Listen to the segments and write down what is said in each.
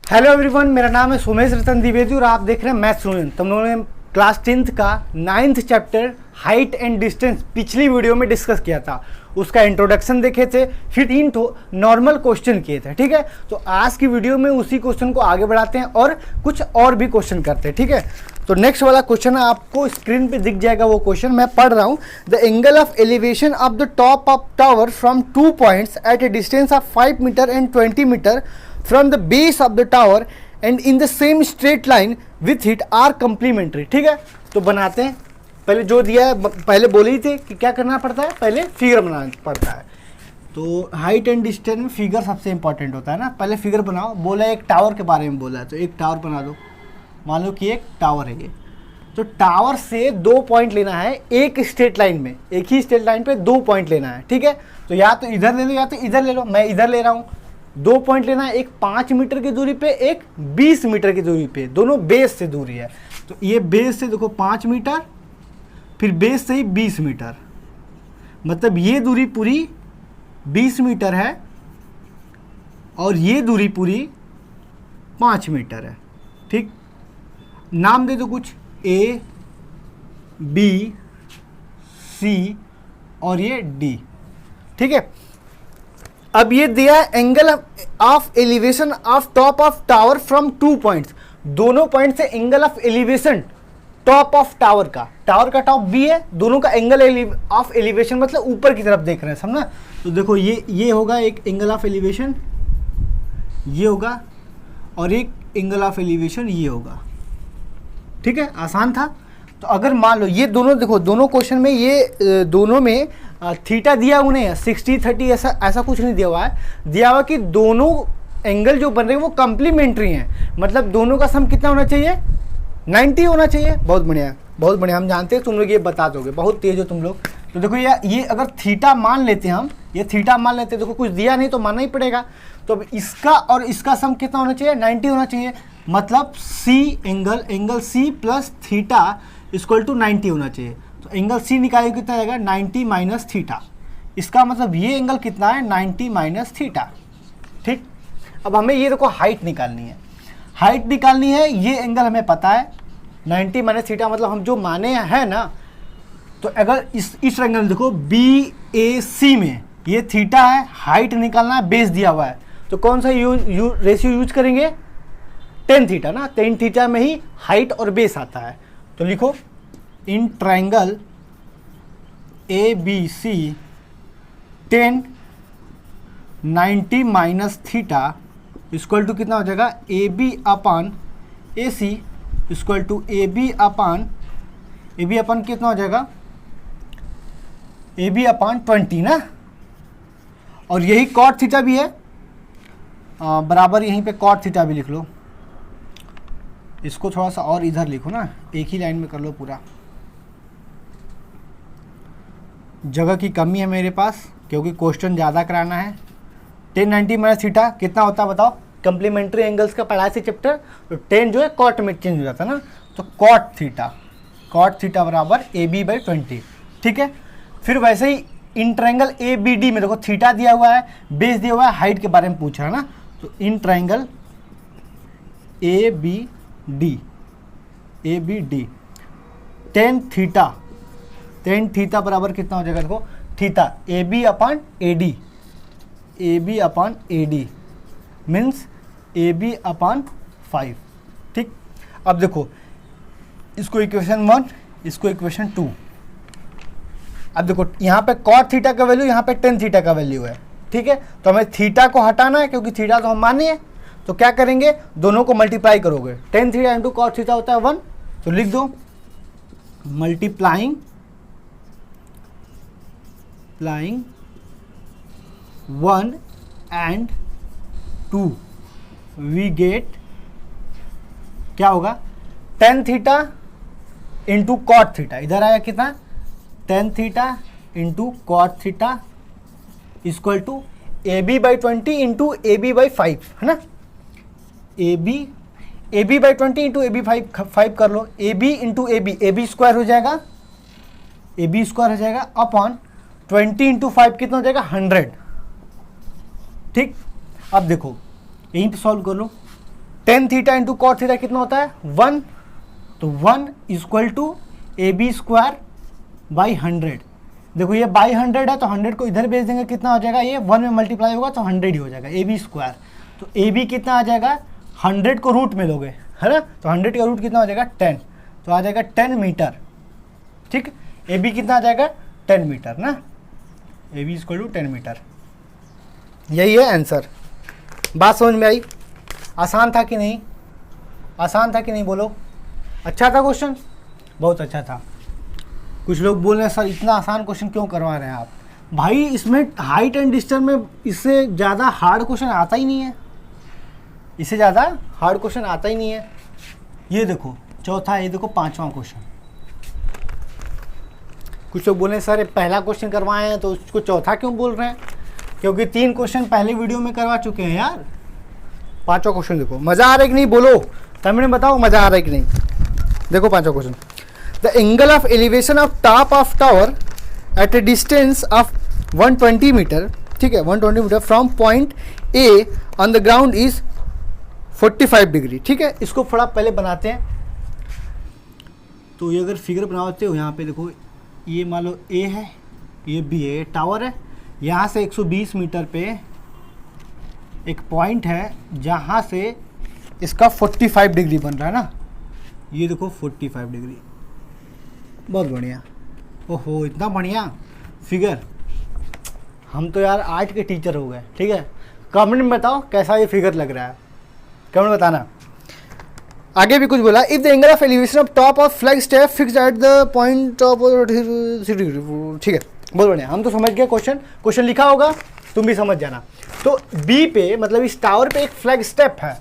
Hello everyone, मेरा नाम है सोमेश रतन द्विवेदी और आप देख रहे हैं मैथ्स स्टूडेंट। तुम लोगों ने क्लास 10th का 9th chapter height and distance पिछली वीडियो में डिस्कस किया था। उसका इंट्रोडक्शन देखे थे, फिर 3 नॉर्मल क्वेश्चन किए थे। ठीक है, तो आज की वीडियो में उसी क्वेश्चन को आगे बढ़ाते हैं और कुछ और भी क्वेश्चन करते हैं। ठीक है, तो नेक्स्ट वाला क्वेश्चन आपको स्क्रीन पे दिख जाएगा। वो क्वेश्चन मैं पढ़ रहा हूँ। The angle of elevation of the top of tower from 2 points at a distance of 5 metre and 20 metre from the base of the tower and in the same straight line with it are complementary। ठीक है, तो बनाते हैं। पहले जो दिया है, पहले बोले ही थे कि क्या करना पड़ता है, पहले फिगर बनाना पड़ता है। तो हाइट एंड डिस्टेंस में फिगर सबसे इंपॉर्टेंट होता है ना। पहले फिगर बनाओ। बोला एक टावर के बारे में बोला है, तो एक टावर बना दो। मान लो कि एक टावर है ये, तो टावर से 2 पॉइंट लेना है एक स्ट्रेट लाइन में। एक ही स्ट्रेट लाइन पे 2 पॉइंट लेना है। ठीक है, तो या तो इधर ले लो या तो इधर ले लो। मैं इधर ले रहा हूँ। 2 पॉइंट लेना है, एक 5 मीटर की दूरी पे, एक 20 मीटर की दूरी पे। दोनों बेस से दूरी है। तो ये बेस से देखो 5 मीटर, फिर बेस से ही 20 मीटर, मतलब ये दूरी पूरी 20 मीटर है और ये दूरी पूरी 5 मीटर है। ठीक, नाम दे दो कुछ, ए, बी, सी और ये डी। ठीक है, अब ये दिया है angle of elevation of top of tower from 2 points. दोनों पॉइंट से angle of elevation top of tower का टॉप बी है। दोनों का एंगल ऑफ एलिवेशन मतलब ऊपर की तरफ देख रहे हैं, समझना। तो देखो ये होगा एक एंगल ऑफ एलिवेशन, ये होगा, और एक एंगल ऑफ एलिवेशन ये होगा। ठीक है, आसान था। तो अगर मान लो ये दोनों, देखो दोनों क्वेश्चन में ये दोनों में थीटा दिया हुआ नहीं है, 60 30 ऐसा कुछ नहीं दिया हुआ है। दिया हुआ कि दोनों एंगल जो बन रहे हैं वो कंप्लीमेंट्री हैं, मतलब दोनों का सम कितना होना चाहिए, 90 होना चाहिए। बहुत बढ़िया, बहुत बढ़िया। हम जानते हैं तुम लोग ये बता दोगे, बहुत तेज हो तुम लोग। तो देखो ये अगर थीटा मान लेते हैं हम, ये थीटा मान लेते हैं, देखो कुछ दिया नहीं तो मानना ही पड़ेगा। तो अब इसका और इसका सम कितना होना चाहिए, 90 होना चाहिए। मतलब C angle C plus theta equal to 90 होना चाहिए। तो एंगल सी निकालिए, कितना आएगा, 90 माइनस थीटा। इसका मतलब ये एंगल कितना है, 90 माइनस थीटा। ठीक, अब हमें ये देखो हाइट निकालनी है। हाइट निकालनी है, ये एंगल हमें पता है 90 माइनस थीटा, मतलब हम जो माने हैं ना। तो अगर इस एंगल देखो बी ए सी में ये थीटा है, हाइट निकालना है, बेस दिया हुआ है, तो कौन सा रेशियो यूज करेंगे, tan थीटा ना। tan थीटा में ही हाइट और बेस आता है। तो लिखो in triangle A B C tan 90 minus theta equal to कितना हो जाएगा, A B upon A C equal to A B upon कितना हो जाएगा, ए बी अपान 20 ना। और यही कॉट थीटा भी है, बराबर यहीं पे कॉट थीटा भी लिख लो। इसको थोड़ा सा और इधर लिखो ना, एक ही लाइन में कर लो पूरा। जगह की कमी है मेरे पास क्योंकि क्वेश्चन ज़्यादा कराना है। tan 90 माइनस थीटा कितना होता है बताओ, कंप्लीमेंट्री एंगल्स का पढ़ा से चैप्टर। तो tan जो है कॉट में चेंज हो जाता है ना, तो कॉट थीटा बराबर ए बी बाई 20। ठीक है, फिर वैसे ही in triangle A B D में देखो थीटा दिया हुआ है, बेस दिया हुआ है, हाइट के बारे में पूछ रहा है ना। तो in triangle A B D tan theta बराबर कितना हो जाएगा, देखो theta A B upon A D means A B upon 5। ठीक, अब देखो इसको इक्वेशन 1, इसको इक्वेशन 2। अब देखो यहाँ पे cot थीटा का वैल्यू, यहाँ पे tan थीटा का वैल्यू है। ठीक है, तो हमें थीटा को हटाना है क्योंकि थीटा तो हम माने हैं। तो क्या करेंगे, दोनों को मल्टीप्लाई करोगे। tan theta into cot theta होता है 1, तो लिख दो मल्टीप्लाइंग 1 and 2 वी गेट, क्या होगा, tan theta into cot theta. इधर आया कितना, tan theta into cot theta equal to A B by 20 into A B by 5, है ना। A B by 20 into A B 5 कर लो। A B into A B square हो जाएगा, upon 20 into 5 कितना हो जाएगा, 100। ठीक, अब देखो यहीं पे सॉल्व कर लो। Tan theta into cot theta कितना होता है 1, तो 1 equal to A B square by 100। देखो ये बाई 100 है तो 100 को इधर भेज देंगे, कितना हो जाएगा, ये 1 में मल्टीप्लाई होगा तो 100 ही हो जाएगा ए बी स्क्वायर। तो ए बी कितना आ जाएगा, 100 को रूट में लोगे है ना, तो 100 का रूट कितना हो जाएगा 10, तो आ जाएगा 10 मीटर। ठीक, ए बी कितना आ जाएगा 10 मीटर ना, A B equal to 10 metre. यही है आंसर। बात समझ में आई? आसान था कि नहीं? आसान था कि नहीं बोलो? अच्छा था क्वेश्चन? बहुत अच्छा था। कुछ लोग बोल रहे हैं सर इतना आसान क्वेश्चन क्यों करवा रहे हैं आप? भाई इसमें हाइट एंड डिस्टेंस में इससे ज़्यादा हार्ड क्वेश्चन आता ही नहीं है, इससे ज़्यादा हार्ड क्वेश्चन आता ही नहीं है। ये देखो चौथा, ये देखो पांचवा क्वेश्चन। कुछ लोग बोल रहे हैं सर पहला क्वेश्चन करवाए हैं तो उसको चौथा क्यों बोल रहे हैं? क्योंकि 3 क्वेश्चन पहले वीडियो में करवा चुके हैं यार। पांचवा क्वेश्चन देखो, मज़ा आ रहा है कि नहीं बोलो, कमेंट में बताओ मज़ा आ रहा है कि नहीं। देखो पांचवा question, the angle of elevation of top of tower at a distance of 120 metre, ठीक है 120 metre from point A on the ground is 45 degree. ठीक है, इसको थोड़ा पहले बनाते हैं। तो ये अगर फिगर बनाते हो यहाँ पे देखो, ये मान लो ए है, ये बी है, टावर है, यहाँ से 120 मीटर पे एक पॉइंट है जहाँ से इसका 45 डिग्री बन रहा है ना, ये देखो 45 डिग्री। बहुत बढ़िया, ओहो इतना बढ़िया फिगर, हम तो यार आर्ट के टीचर हो गए। ठीक है, कमेंट में बताओ कैसा ये फिगर लग रहा है, कमेंट बताना। आगे भी कुछ बोला, if the angle of elevation of top of flag step fixed at the point of, ठीक है बहुत बढ़िया, हम तो समझ गए क्वेश्चन। क्वेश्चन लिखा होगा तुम भी समझ जाना। तो बी पे मतलब इस टावर पे एक फ्लैग स्टेप है,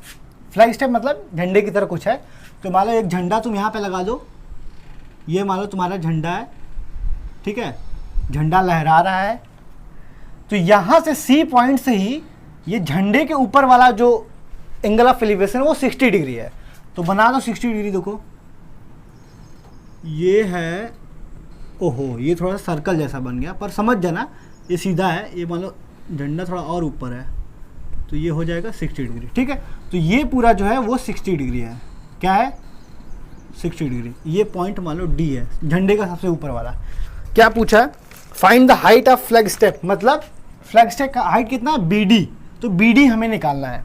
फ्लैग स्टेप मतलब झंडे की तरह कुछ है। तो मान लो एक झंडा तुम यहाँ पे लगा दो, ये मान लो तुम्हारा झंडा है, ठीक है, झंडा लहरा रहा है। तो यहाँ से सी पॉइंट से ही ये झंडे के ऊपर वाला जो एंगल ऑफ एलिवेशन है वो 60 डिग्री है। तो बना दो 60 डिग्री, देखो ये है, ओहो ये थोड़ा सा सर्कल जैसा बन गया, पर समझ जाना ये सीधा है, ये मान लो झंडा थोड़ा और ऊपर है तो ये हो जाएगा 60 डिग्री। ठीक है, तो ये पूरा जो है वो 60 डिग्री है। क्या है 60 डिग्री। ये पॉइंट मान लो डी है, झंडे का सबसे ऊपर वाला। क्या पूछा है, find the height of flag step, मतलब फ्लैग स्टेप का हाइट कितना है BD, तो BD हमें निकालना है।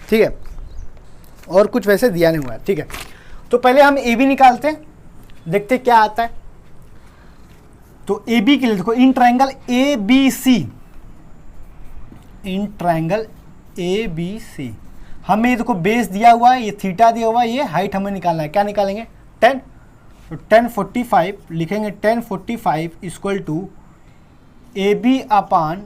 ठीक है, और कुछ वैसे दिया नहीं हुआ है। ठीक है, तो पहले हम AB निकालते हैं, देखते क्या आता है। तो AB के लिए देखो, in triangle ABC, in triangle ABC हमें देखो बेस दिया हुआ है, ये थीटा दिया हुआ है, ये हाइट हमें निकालना है। क्या निकालेंगे 10, तो 1045 लिखेंगे, 1045 equal to AB upon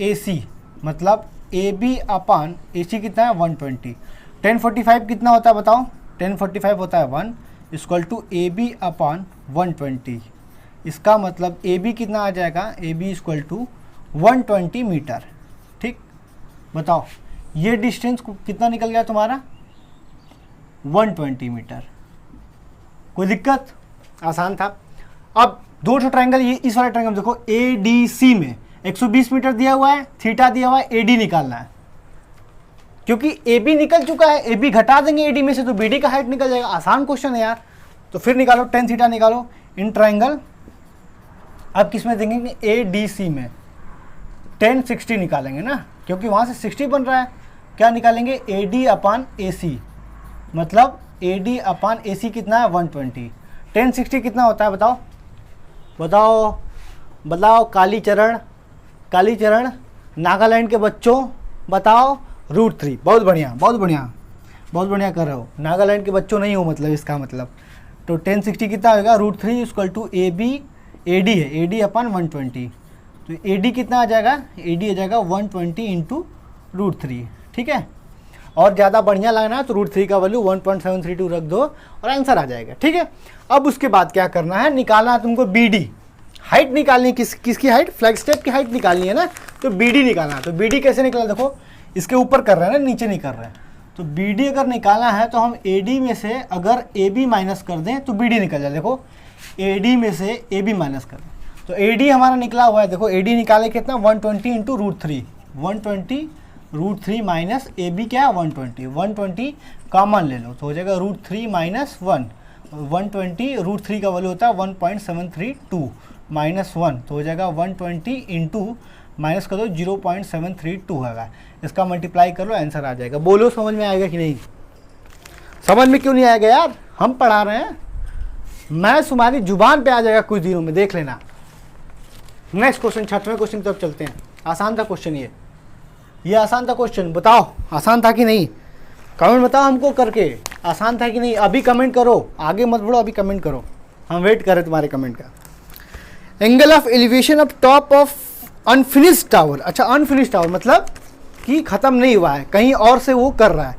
AC, मतलब AB अपान AC कितना है 120। 1045 कितना होता है बताओ, 1045 होता है 1 इक्वल टू AB अपान 120। इसका मतलब AB कितना आ जाएगा, AB इक्वल टू 120 मीटर। ठीक, बताओ ये डिस्टेंस कितना निकल गया तुम्हारा 120 मीटर। कोई दिक्कत? आसान था। अब दो ट्रायंगल, ये इस वाले ट्रायंगल देखो ADC में 120 मीटर दिया हुआ है, थीटा दिया हुआ है, AD निकालना है। क्योंकि AB निकल चुका है, AB घटा देंगे AD में से तो BD का हाइट निकल जाएगा। आसान क्वेश्चन है यार। तो फिर निकालो, tan थीटा निकालो इन ट्रायंगल। अब किस में देंगे, ADC में tan 60 निकालेंगे ना, क्योंकि वहाँ से 60 बन रहा है। क्या निकालेंगे, AD अपान AC, मतलब AD अपान AC कितना है 120। tan 60 कितना होता है बताओ, बताओ बताओ कालीचरण, कालीचरण नागालैंड के बच्चों बताओ, √3। बहुत बढ़िया बहुत बढ़िया बहुत बढ़िया कर रहे हो। नागालैंड के बच्चों नहीं हो मतलब इसका मतलब। तो tan 60 कितना होगा, √3 इक्वल टू AD है, AD अपान 120। तो AD कितना आ जाएगा, AD आ जाएगा 120 इंटू √3। ठीक है, और ज़्यादा बढ़िया लगना है तो √3 का वैल्यू 1.732 रख दो और आंसर आ जाएगा। ठीक है, अब उसके बाद क्या करना है, निकालना है तुमको BD, हाइट निकालनी है। किसकी हाइट, फ्लैग स्टेप की हाइट निकालनी है ना, तो BD निकालना है। तो BD कैसे निकला, देखो इसके ऊपर कर रहे हैं ना, नीचे नहीं कर रहे हैं। तो BD अगर निकालना है तो हम AD में से अगर AB माइनस कर दें तो BD निकल जाए। देखो AD में से AB माइनस कर दें तो AD हमारा निकला हुआ है। देखो AD निकाले कितना, 120 इंटू √3, 120 √3 माइनस ए बी क्या है 120, 120 कॉमन ले लो तो हो जाएगा √3 माइनस 1, 120 √3 का वैल्यू होता है 1.732 माइनस 1 तो हो जाएगा 120 इंटू माइनस कर दो 0.732 होगा, इसका मल्टीप्लाई कर लो आंसर आ जाएगा। बोलो समझ में आएगा कि नहीं? समझ में क्यों नहीं आएगा यार, हम पढ़ा रहे हैं, मैथ्स तुम्हारी जुबान पे आ जाएगा कुछ दिनों में, देख लेना। नेक्स्ट क्वेश्चन, 6वें क्वेश्चन की तरफ चलते हैं। आसान था क्वेश्चन ये आसान था क्वेश्चन, बताओ आसान था कि नहीं? कमेंट बताओ हमको करके, आसान था कि नहीं? अभी कमेंट करो, आगे मत बढ़ो, अभी कमेंट करो, हम वेट कर रहे तुम्हारे कमेंट का। Angle of elevation of top of unfinished tower. अच्छा, अनफिनिश्ड टावर मतलब कि ख़त्म नहीं हुआ है, कहीं और से वो कर रहा है।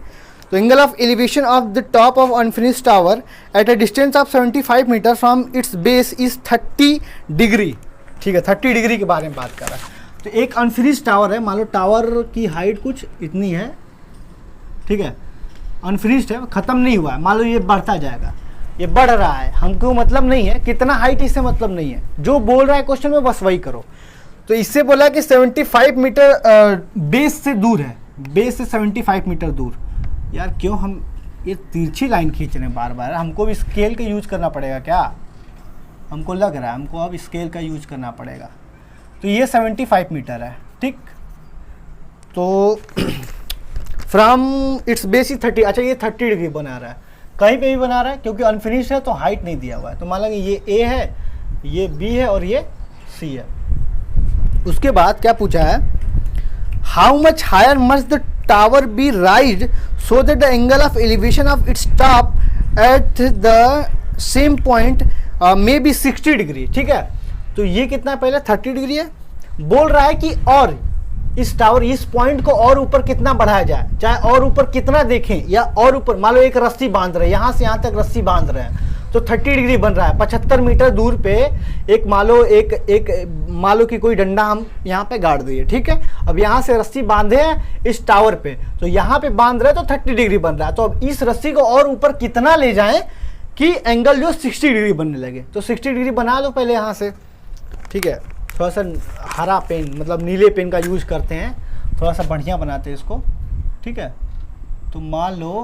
तो angle of elevation of the top of unfinished tower at a distance of 75 metre from its base is 30 degree. ठीक है, 30 डिग्री के बारे में बात कर रहा है। तो एक अनफिनिश्ड टावर है, मान लो टावर की हाइट कुछ इतनी है, ठीक है, अनफिनिश्ड है, ख़त्म नहीं हुआ है, मान लो ये बढ़ता जाएगा, ये बढ़ रहा है, हमको मतलब नहीं है कितना हाइट, इससे मतलब नहीं है, जो बोल रहा है क्वेश्चन में बस वही करो। तो इससे बोला कि 75 मीटर बेस से दूर है, बेस से 75 मीटर दूर। यार क्यों हम ये तिरछी लाइन खींच रहे हैं बार बार? हमको भी स्केल का यूज करना पड़ेगा क्या? हमको लग रहा है हमको अब स्केल का यूज करना पड़ेगा। तो ये 75 मीटर है, ठीक। तो फ्रॉम इट्स बेस इज 30, अच्छा ये 30 डिग्री बना रहा है, कहीं पे भी बना रहा है क्योंकि अनफिनिश्ड है तो हाइट नहीं दिया हुआ है। तो मान लो ये ए है, ये बी है और ये सी है। उसके बाद क्या पूछा है, how much higher must the tower be raised so that the angle of elevation of its top at the same point may be 60 degree. ठीक है, तो ये कितना है, पहले 30 डिग्री है, बोल रहा है कि और इस टावर इस पॉइंट को और ऊपर कितना बढ़ाया जाए, चाहे और ऊपर कितना देखें या और ऊपर, मान लो एक रस्सी बांध रहे हैं, यहाँ से यहाँ तक रस्सी बांध रहे हैं तो 30 डिग्री बन रहा है। 75 मीटर दूर पे एक मान लो कि कोई डंडा हम यहाँ पे गाड़ दिए, ठीक है। अब यहाँ से रस्सी बांधे हैं इस टावर पे, तो यहाँ पे बांध रहे हैं तो 30 डिग्री बन रहा है। तो अब इस रस्सी को और ऊपर कितना ले जाएं कि एंगल जो 60 डिग्री बनने लगे। तो 60 डिग्री बना लो पहले यहाँ से, ठीक है। थोड़ा सा हरा पेन मतलब नीले पेन का यूज करते हैं, थोड़ा सा बढ़िया बनाते हैं इसको, ठीक है। तो मान लो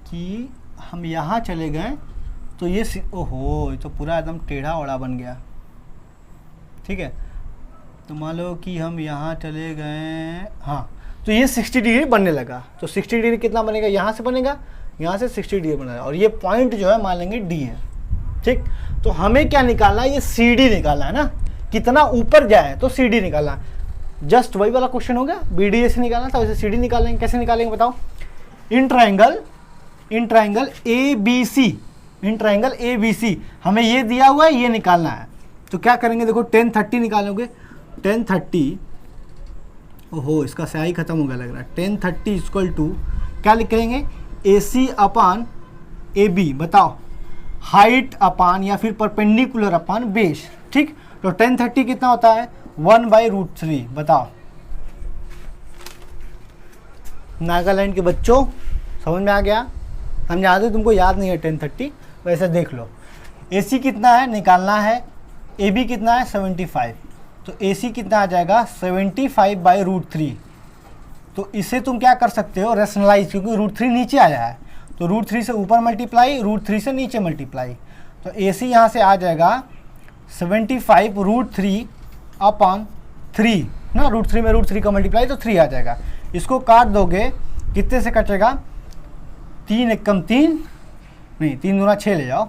कि हम यहाँ चले गए तो ये ओहो, ये तो पूरा एकदम टेढ़ा ओढ़ा बन गया, ठीक है। तो मान लो कि हम यहाँ चले गए, हाँ, तो ये 60 डिग्री बनने लगा। तो 60 डिग्री कितना बनेगा, यहाँ से बनेगा, यहाँ से 60 डिग्री बनेगा, और ये पॉइंट जो है मान लेंगे डी है, ठीक। तो हमें क्या निकालना है, ये सी डी निकालना है ना, कितना ऊपर जाए तो सी डी निकालना। जस्ट वही वाला क्वेश्चन हो गया, बी डी ए से निकालना था, वैसे सी डी निकालेंगे। कैसे निकालेंगे बताओ? In triangle A B C, in triangle A B C हमें ये दिया हुआ है, ये निकालना है। तो क्या करेंगे, देखो 1030 निकालोगे, 1030, ओहो इसका स्याही खत्म हो गया लग रहा है। 1030 इक्वल टू क्या लिखेंगे, ए सी अपान ए बी, बताओ, हाइट अपान या फिर परपेंडिकुलर अपान बेस, ठीक। तो 1030 कितना होता है, 1/√3, बताओ। नागालैंड के बच्चों समझ में आ गया? हम जानते तुमको याद नहीं है 1030, वैसे देख लो। AC कितना है निकालना है, AB कितना है 75, तो AC कितना आ जाएगा 75/√3। तो इसे तुम क्या कर सकते हो, रेशनलाइज, क्योंकि √3 नीचे आया है तो √3 से ऊपर मल्टीप्लाई, √3 से नीचे मल्टीप्लाई। तो AC यहाँ से आ जाएगा 75√3 अपान 3 ना, √3 में √3 का मल्टीप्लाई तो 3 आ जाएगा। इसको काट दोगे, कितने से कटेगा, 3 एकम 3, नहीं 3 दूना 6 ले जाओ,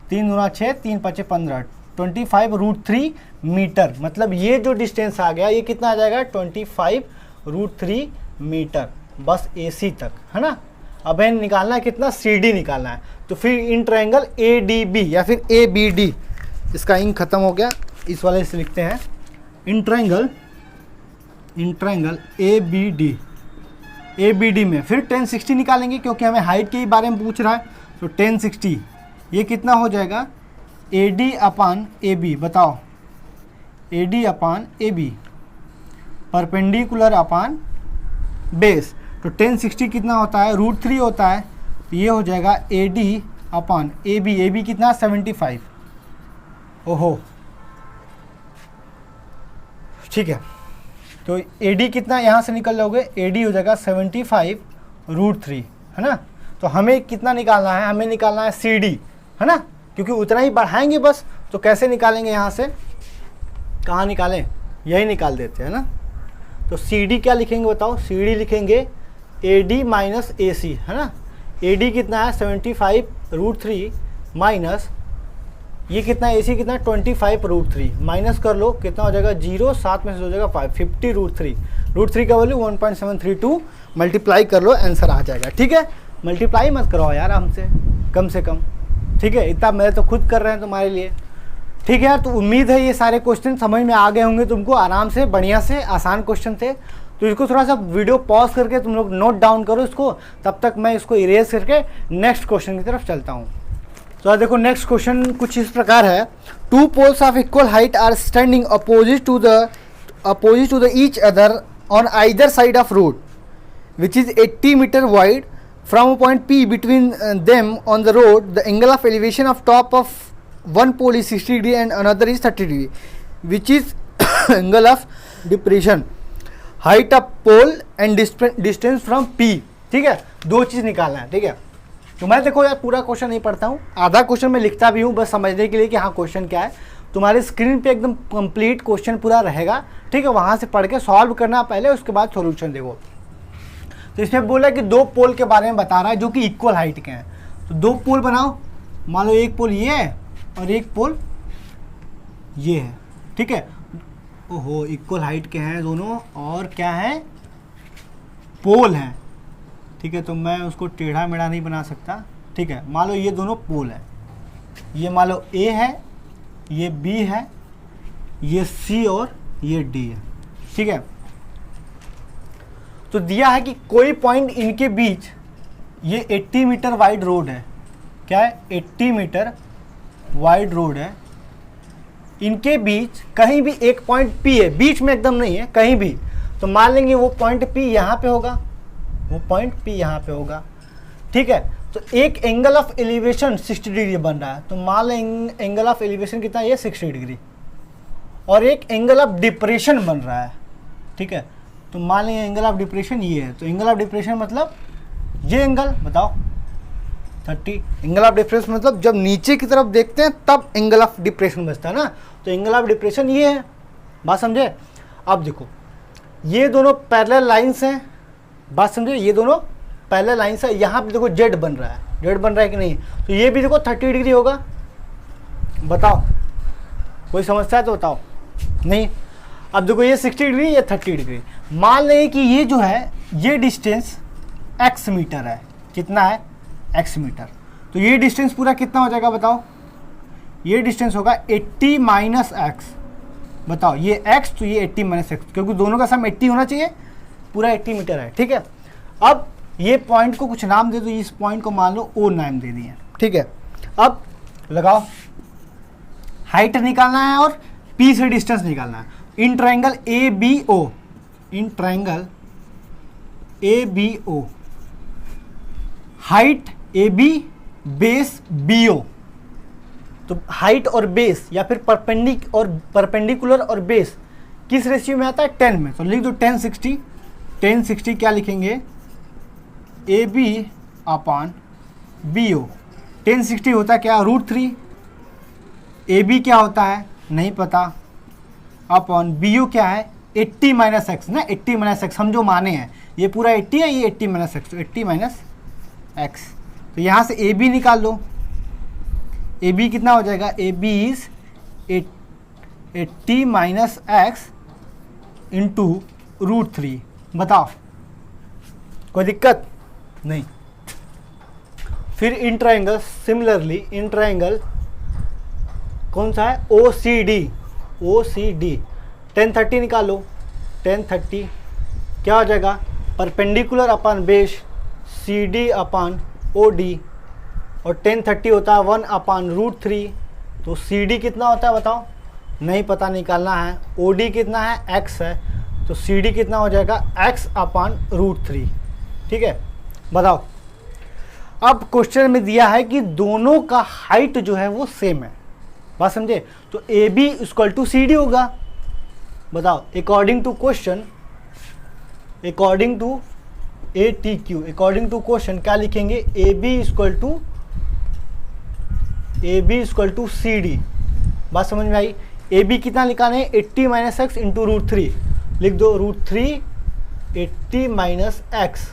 3 दूना 6, 3 पचे 15, 25√3 मीटर। मतलब ये जो डिस्टेंस आ गया ये कितना आ जाएगा, 25√3 मीटर, बस AC तक, है ना। अब है निकालना है कितना, CD निकालना है। तो फिर इन ट्रायंगल ADB या फिर ABD, इसका इंक खत्म हो गया, इस वाले से लिखते हैं इन ट्रायंगल ABD में फिर 1060 निकालेंगे क्योंकि हमें हाइट के ही बारे में पूछ रहा है। तो 1060 ये कितना हो जाएगा, AD अपान AB, बताओ, AD अपान AB, परपेंडिकुलर अपान बेस। तो 1060 कितना होता है, √3 होता है, तो ये हो जाएगा AD अपान AB कितना 75, ओहो, ठीक है। तो AD कितना यहाँ से निकल जाओगे, AD हो जाएगा 75√3, है ना। तो हमें कितना निकालना है, हमें निकालना है CD, है ना, क्योंकि उतना ही बढ़ाएंगे बस। तो कैसे निकालेंगे, यहाँ से कहाँ निकालें, यही निकाल देते हैं ना। तो CD क्या लिखेंगे बताओ, CD लिखेंगे AD माइनस AC, है ना। AD कितना है 75√3 माइनस ये कितना है, AC कितना है 25√3, माइनस कर लो कितना हो जाएगा 0, 7 में से हो जाएगा 5, 50√3, √3 का वैल्यू 1.732, मल्टीप्लाई कर लो, आंसर आ जाएगा। ठीक है, मल्टीप्लाई मत करो यार हमसे, कम से कम, ठीक है, इतना मैं तो खुद कर रहे हैं तुम्हारे लिए। ठीक है यार, तो उम्मीद है ये सारे क्वेश्चन समझ में आ गए होंगे तुमको, आराम से, बढ़िया से, आसान क्वेश्चन थे। तो इसको थोड़ा सा वीडियो पॉज करके तुम लोग नोट डाउन करो इसको, तब तक मैं इसको इरेज करके नेक्स्ट क्वेश्चन की तरफ चलता हूँ। तो देखो नेक्स्ट क्वेश्चन कुछ इस प्रकार है, 2 poles of equal height are standing opposite to the each other on either side of road which is 80 metre wide from a point P between them on the road. The angle of elevation of top of one pole is 60 degree and another is 30 degree, which is angle of depression, height of pole and distance from P. ठीक है, दो चीज़ निकालना है। ठीक है, तो मैं देखो यार पूरा क्वेश्चन नहीं पढ़ता हूँ, आधा क्वेश्चन मैं लिखता भी हूँ बस समझने के लिए कि हाँ क्वेश्चन क्या है। तुम्हारे स्क्रीन पे एकदम कंप्लीट क्वेश्चन पूरा रहेगा। ठीक है, वहाँ से पढ़ के सॉल्व करना पहले, उसके बाद सॉल्यूशन देखो। तो इसमें बोला कि 2 पोल के बारे में बता रहा है जो कि इक्वल हाइट के हैं। तो 2 पोल बनाओ, मान लो एक पोल ये है और एक पोल ये है। ठीक है, ओहो, इक्वल हाइट के हैं दोनों और क्या है, पोल हैं। ठीक है, तो मैं उसको टेढ़ा मेढ़ा नहीं बना सकता। ठीक है, मान लो ये दोनों पोल है, ये मान लो A है, ये B है, ये C और ये D है। ठीक है, तो दिया है कि कोई पॉइंट इनके बीच, ये 80 मीटर वाइड रोड है, क्या है 80 मीटर वाइड रोड है, इनके बीच कहीं भी एक पॉइंट P है, बीच में एकदम नहीं है, कहीं भी। तो मान लेंगे वो पॉइंट P यहाँ पे होगा, वो पॉइंट P यहाँ पे होगा। ठीक है, तो एक एंगल ऑफ एलिवेशन 60 डिग्री बन रहा है। तो मान लें एंगल ऑफ एलिवेशन कितना है, ये 60 डिग्री, और एक एंगल ऑफ डिप्रेशन बन रहा है। ठीक है, तो मान लें एंगल ऑफ डिप्रेशन ये है, तो एंगल ऑफ डिप्रेशन मतलब ये एंगल बताओ 30। एंगल ऑफ डिप्रेशन मतलब जब नीचे की तरफ देखते हैं तब एंगल ऑफ डिप्रेशन बचता है ना। तो एंगल ऑफ डिप्रेशन ये है, बात समझे। अब देखो ये दोनों पैरेलल लाइंस हैं, बात समझे, ये दोनों पैरेलल लाइंस है। यहाँ पे देखो जेड बन रहा है, जेड बन रहा है कि नहीं, तो ये भी देखो 30 डिग्री होगा। बताओ, कोई समस्या है तो बताओ, नहीं। अब देखो ये 60 डिग्री, ये 30 डिग्री। मान लें कि ये जो है ये डिस्टेंस x मीटर है, कितना है x मीटर। तो ये डिस्टेंस पूरा कितना हो जाएगा बताओ, ये डिस्टेंस होगा 80 माइनस एक्स। बताओ ये x तो ये 80 माइनस एक्स, क्योंकि दोनों का सम 80 होना चाहिए, पूरा 80 मीटर है। ठीक है, अब ये पॉइंट को कुछ नाम दे दो, इस पॉइंट को मान लो O नाम दे दिए। ठीक है, अब लगाओ, हाइट निकालना है और P से डिस्टेंस निकालना है। In triangle ABO, in triangle ABO, height AB, base BO। तो हाइट और बेस या फिर परपेंडिकुलर और बेस किस रेशियो में आता है, 10 में। तो लिख दो 10 60। 10 60 क्या लिखेंगे, AB अपॉन BO। 10 60 होता है क्या, √3। AB क्या होता है नहीं पता, अपॉन BO क्या है 80 माइनस एक्स ना, 80 माइनस एक्स हम जो माने हैं, ये पूरा 80 है, ये 80 माइनस एक्स, तो 80 माइनस एक्स। तो यहाँ से AB निकाल लो, AB कितना हो जाएगा, AB is 80 minus x into √3। बताओ कोई दिक्कत नहीं। फिर in triangle, similarly in triangle कौन सा है, OCD 1030 निकालो। 1030 क्या हो जाएगा, perpendicular upon base CD upon OD, और 1030 होता है 1 अपॉन √3। तो CD कितना होता है बताओ, नहीं पता, निकालना है। OD कितना है, x है, तो CD कितना हो जाएगा, x अपॉन √3। ठीक है, बताओ। अब क्वेश्चन में दिया है कि दोनों का हाइट जो है वो सेम है, बात समझे। तो AB इक्वल टू CD होगा, बताओ according to question, according to ATQ, according to question क्या लिखेंगे, AB इक्वल टू CD। बात समझ में आई। AB कितना निकालना है, 80 माइनस एक्स इंटू √3 लिख दो, √3 80 माइनस एक्स,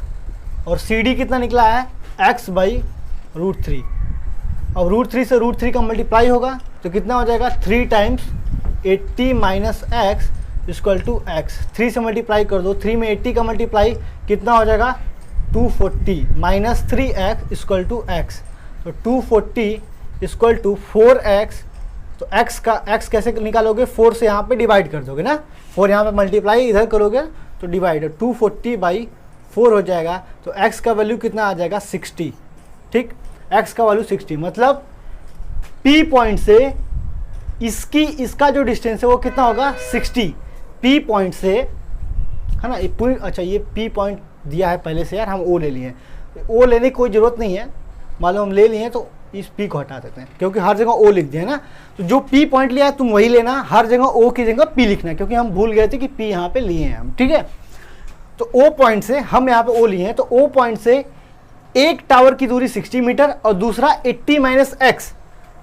और CD कितना निकला है, x बाई √3। अब √3 से √3 का मल्टीप्लाई होगा तो कितना हो जाएगा, 3 times 80 minus X equal to X. 3 से मल्टीप्लाई कर दो, 3 में 80 का मल्टीप्लाई कितना हो जाएगा, 240 minus 3x equal to x. तो 240 इक्वल टू 4x। तो x कैसे निकालोगे, 4 से यहाँ पे डिवाइड कर दोगे ना, 4 यहाँ पे मल्टीप्लाई इधर करोगे तो डिवाइड, 240 बाई 4 हो जाएगा। तो x का वैल्यू कितना आ जाएगा, 60। ठीक, x का वैल्यू 60, मतलब P पॉइंट से इसका जो डिस्टेंस है वो कितना होगा, 60। P पॉइंट से, है ना, अच्छा ये P पॉइंट दिया है पहले से यार, हम O ले लिए हैं, O लेने की कोई ज़रूरत नहीं है, मालूम हम ले लिए हैं तो इस P को हटा देते हैं, क्योंकि हर जगह O लिख दिया है ना। तो जो P पॉइंट लिया है तुम वही लेना, हर जगह O की जगह P लिखना है, क्योंकि हम भूल गए थे कि P यहाँ पे लिए हैं हम, ठीक है। तो O पॉइंट से हम यहाँ पे O लिए हैं, तो O पॉइंट से एक टावर की दूरी 60 मीटर और दूसरा 80 माइनस एक्स,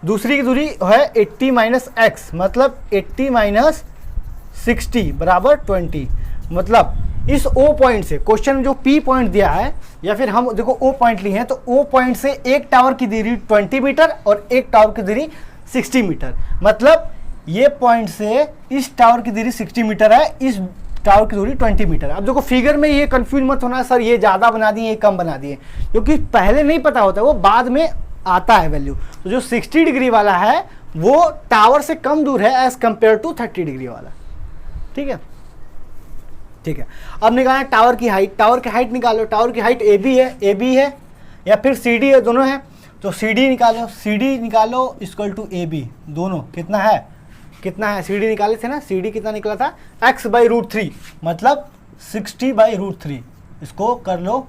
दूसरी की दूरी है 80 माइनस एक्स, मतलब 80 माइनस 60 बराबर 20। मतलब इस O पॉइंट से, क्वेश्चन में जो P पॉइंट दिया है या फिर हम देखो O पॉइंट लिए हैं, तो O पॉइंट से एक टावर की दूरी 20 मीटर और एक टावर की दूरी 60 मीटर, मतलब ये पॉइंट से इस टावर की दूरी 60 मीटर है, इस टावर की दूरी 20 मीटर। अब देखो फिगर में ये कंफ्यूज मत होना, सर ये ज़्यादा बना दिए ये कम बना दिए, क्योंकि पहले नहीं पता होता, वो बाद में आता है वैल्यू। तो जो 60 डिग्री वाला है वो टावर से कम दूर है एज कंपेयर टू 30 डिग्री वाला, ठीक है। ठीक है, अब निकालना टावर की हाइट, टावर की हाइट निकालो, टावर की हाइट AB है या फिर CD है, दोनों है। तो CD निकालो इक्वल टू AB, दोनों कितना है CD निकाले थे ना, CD कितना निकला था, x बाई √3, मतलब 60 बाई √3। इसको कर लो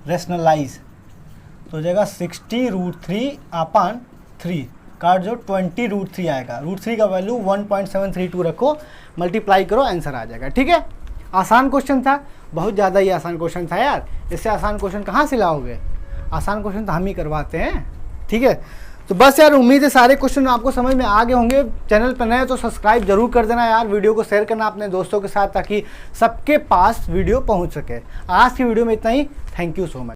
रेशनलाइज, तो हो जाएगा 60 √3 अपान 3, काट जो 20 √3 आएगा, √3 का वैल्यू 1.732 रखो, मल्टीप्लाई करो, आंसर आ जाएगा। ठीक है, आसान क्वेश्चन था, बहुत ज़्यादा ही आसान क्वेश्चन था यार, इससे आसान क्वेश्चन कहाँ से लाओगे, आसान क्वेश्चन तो हम ही करवाते हैं। ठीक है, तो बस यार उम्मीद है सारे क्वेश्चन आपको समझ में आ गए होंगे। चैनल पर नए तो सब्सक्राइब जरूर कर देना यार, वीडियो को शेयर करना अपने दोस्तों के साथ ताकि सबके पास वीडियो पहुंच सके। आज की वीडियो में इतना ही, थैंक यू सो मच।